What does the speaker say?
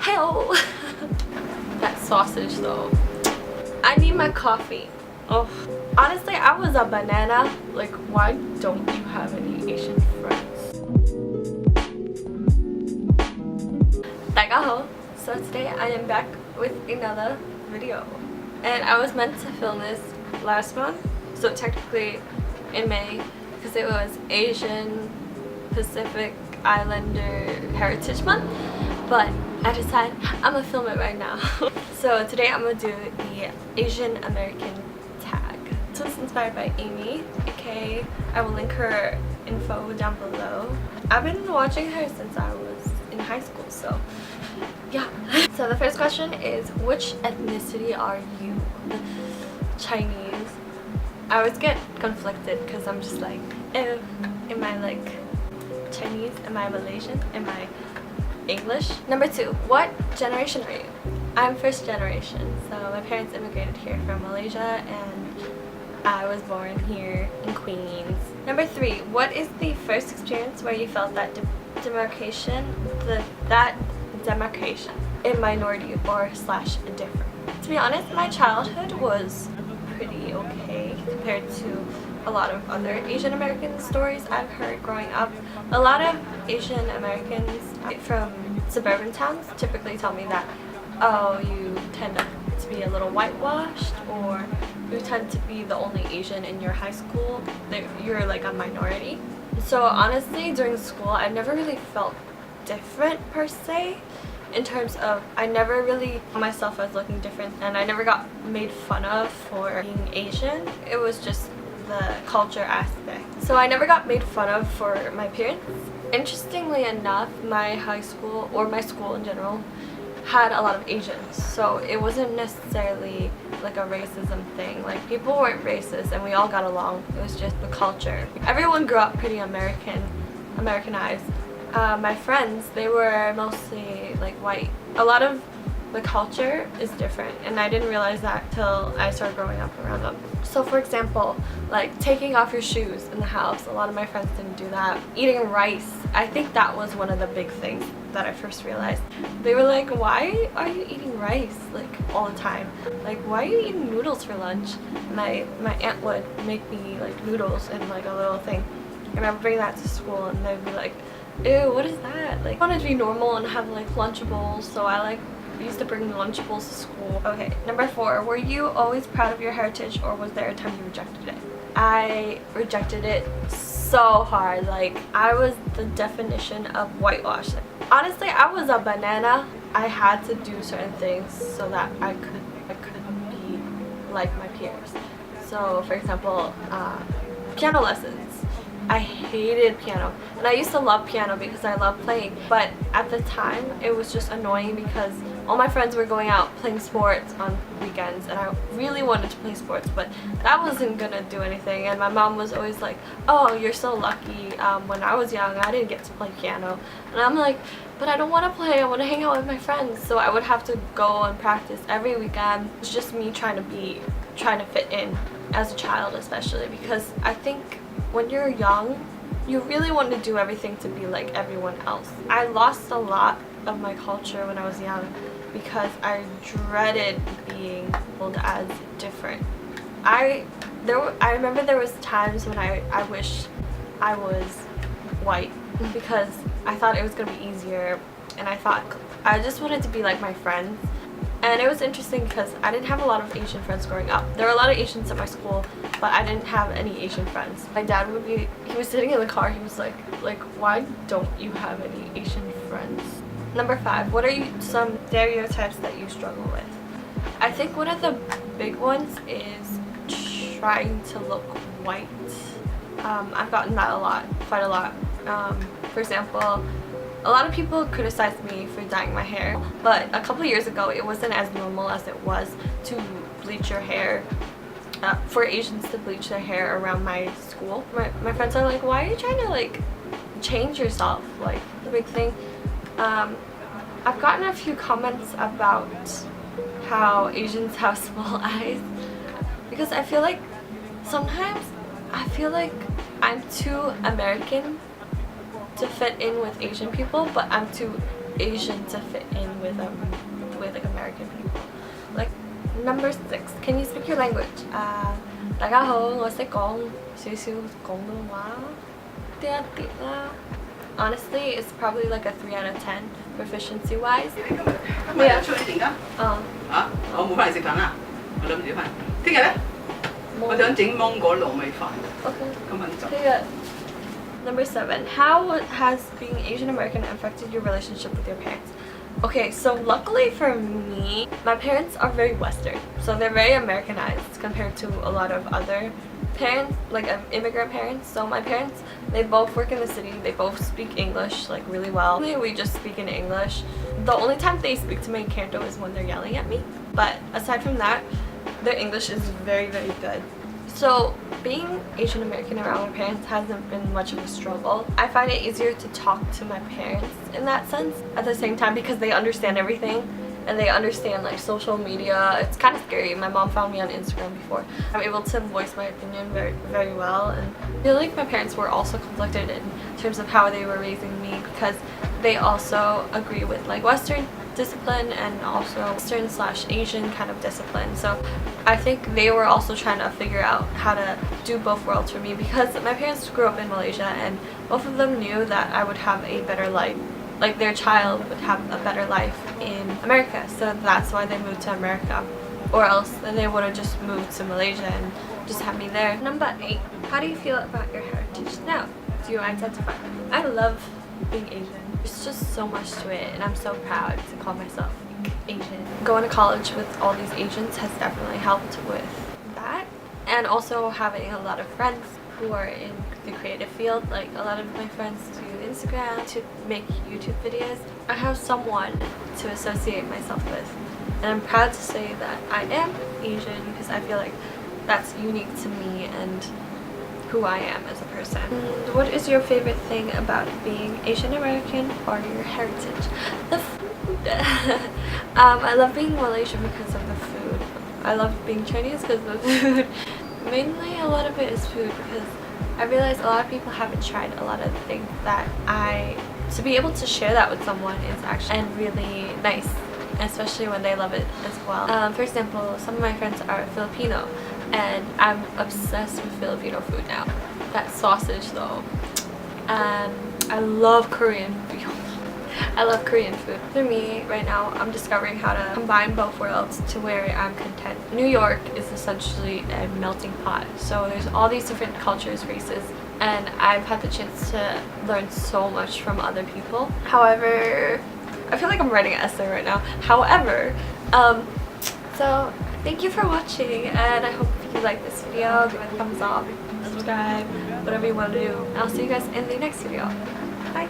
Hell! That sausage though. I need my coffee. Oh, honestly, I was a banana. Like, why don't you have any Asian friends? Dagaho. So today I am back with another video. And I was meant to film this last month. So technically in May, because it was Asian Pacific Islander Heritage Month. But I decided I'm gonna film it right now. So today I'm gonna do the Asian American tag. So it's inspired by Amy, aka I will link her info down below. I've been watching her since I was in high school, so yeah. So the first question is, which ethnicity are you? Chinese. I always get conflicted because I'm just like, am I like Chinese? Am I Malaysian? Am I English? Number 2, what generation are you? I'm first generation, so my parents immigrated here from Malaysia and I was born here in Queens. Number 3, what is the first experience where you felt that demarcation in minority or slash different? To be honest, my childhood was pretty okay compared to a lot of other Asian American stories I've heard growing up. A lot of Asian Americans from suburban towns typically tell me that, oh, you tend to be a little whitewashed, or you tend to be the only Asian in your high school, that you're like a minority. So honestly, during school I never really felt different per se, in terms of I never really saw myself as looking different, and I never got made fun of for being Asian. It was just the culture aspect. So I never got made fun of for my appearance. Interestingly enough, my high school, or my school in general, had a lot of Asians, so it wasn't necessarily like a racism thing. Like, people weren't racist and we all got along. It was just the culture. Everyone grew up pretty Americanized. My friends, they were mostly like white. A lot of the culture is different, and I didn't realize that till I started growing up around them. So for example, like taking off your shoes in the house, a lot of my friends didn't do that. Eating rice, I think that was one of the big things that I first realized. They were like, why are you eating rice like all the time? Like, why are you eating noodles for lunch? My aunt would make me like noodles in like a little thing. I remember bringing that to school and they'd be like, ew, what is that? Like, I wanted to be normal and have like Lunchables, so I used to bring Lunchables to school. Okay, number 4, were you always proud of your heritage, or was there a time you rejected it? I rejected it so hard. Like, I was the definition of whitewash. Honestly, I was a banana. I had to do certain things so that I could be like my peers. So for example, piano lessons. I hated piano, and I used to love piano because I love playing, but at the time it was just annoying because all my friends were going out playing sports on weekends and I really wanted to play sports, but that wasn't gonna do anything. And my mom was always like, oh, you're so lucky, when I was young I didn't get to play piano, and I'm like, but I don't want to play, I want to hang out with my friends. So I would have to go and practice every weekend. It's just me trying to fit in as a child, especially because I think when you're young, you really want to do everything to be like everyone else. I lost a lot of my culture when I was young because I dreaded being labeled as different. I remember there was times when I wished I was white because I thought it was gonna be easier, and I just wanted to be like my friends. And it was interesting because I didn't have a lot of Asian friends growing up. There were a lot of Asians at my school, but I didn't have any Asian friends. My dad he was sitting in the car, he was like, why don't you have any Asian friends? Number 5, what are some stereotypes that you struggle with? I think one of the big ones is trying to look white. I've gotten that quite a lot. For example, a lot of people criticize me for dyeing my hair, but a couple years ago it wasn't as normal as it was to bleach your hair, for Asians to bleach their hair around my school. My friends are like, why are you trying to like change yourself? Like, the big thing. I've gotten a few comments about how Asians have small eyes, because I feel like sometimes I'm too American to fit in with Asian people, but I'm too Asian to fit in with them with like American people. Like number 6, can you speak your language? 大家好，我識講少少廣東話，啲一啲啦。Honestly, it's probably like a 3 out of 10 proficiency wise. 今日有出去點㗎？我冇翻嚟食飯啦，我諗住翻。聽日咧，我想整芒果糯米飯。Okay. 咁樣就。聽日。Number 7, how has being Asian American affected your relationship with your parents? Okay, so luckily for me, my parents are very Western, so they're very Americanized compared to a lot of other parents, like immigrant parents. So my parents, they both work in the city, they both speak English like really well. We just speak in English. The only time they speak to me in Canto is when they're yelling at me, but aside from that, their English is very, very good. So being Asian American around my parents hasn't been much of a struggle. I find it easier to talk to my parents in that sense at the same time because they understand everything and they understand like social media. It's kind of scary. My mom found me on Instagram before. I'm able to voice my opinion very, very well, and I feel like my parents were also conflicted in terms of how they were raising me because they also agree with like Western discipline and also Western/Asian kind of discipline. So I think they were also trying to figure out how to do both worlds for me because my parents grew up in Malaysia and both of them knew that I would have a better life, like their child would have a better life in America. So that's why they moved to America, or else then they would have just moved to Malaysia and just had me there. Number 8, how do you feel about your heritage now? Do you identify? I love being Asian. There's just so much to it and I'm so proud to call myself Asian. Going to college with all these Asians has definitely helped with that, and also having a lot of friends who are in the creative field. Like a lot of my friends do Instagram, to make YouTube videos. I have someone to associate myself with, and I'm proud to say that I am Asian because I feel like that's unique to me and who I am as a person. And what is your favorite thing about being Asian American or your heritage? The food. I love being Malaysian because of the food. I love being Chinese because of the food. Mainly a lot of it is food because I realize a lot of people haven't tried a lot of things that to be able to share that with someone is actually and really nice, especially when they love it as well. For example, some of my friends are Filipino and I'm obsessed with Filipino food now. That sausage though. I love Korean food. I love Korean food. For me, right now, I'm discovering how to combine both worlds to where I'm content. New York is essentially a melting pot. So there's all these different cultures, races, and I've had the chance to learn so much from other people. However, I feel like I'm writing an essay right now. However, so thank you for watching, and I hope you like this video. Give it a thumbs up, subscribe, whatever you want to do. And I'll see you guys in the next video. Bye!